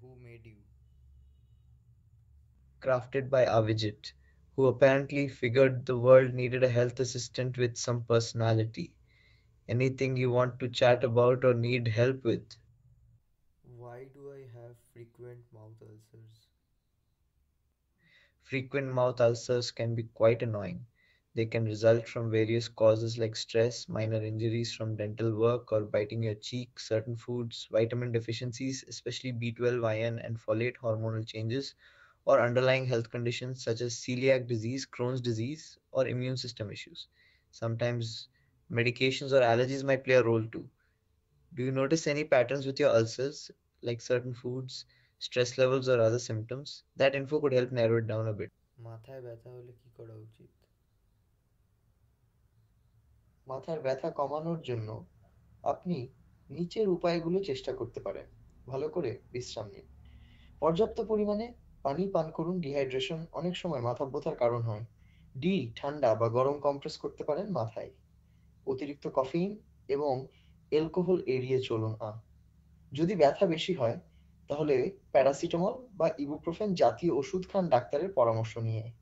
Who made you? Crafted by Avijit, who apparently figured the world needed a health assistant with some personality. Anything you want to chat about or need help with? Why do I have frequent mouth ulcers? Frequent mouth ulcers can be quite annoying. They can result from various causes like stress, minor injuries from dental work, or biting your cheek, certain foods, vitamin deficiencies, especially B12, iron, and folate hormonal changes, or underlying health conditions such as celiac disease, Crohn's disease, or immune system issues. Sometimes medications or allergies might play a role too. Do you notice any patterns with your ulcers, like certain foods, stress levels, or other symptoms? That info could help narrow it down a bit. মাথায় ব্যথা হলে কি করা উচিত? মাথার ব্যথা কমানোর জন্য আপনি নিচের উপায়গুলো চেষ্টা করতে পারেন। ভালো করে বিশ্রাম নিন, পর্যাপ্ত পরিমাণে পানি পান করুন। ডিহাইড্রেশন অনেক সময় মাথা ব্যথার কারণ হয়। ঠান্ডা বা গরম কম্প্রেস করতে পারেন মাথায়। অতিরিক্ত কফিন এবং অ্যালকোহল এড়িয়ে চলুন। যদি ব্যথা বেশি হয় তাহলে প্যারাসিটামল বা ইবুপ্রোফেন জাতীয় ওষুধ খান ডাক্তারের পরামর্শ নিয়ে।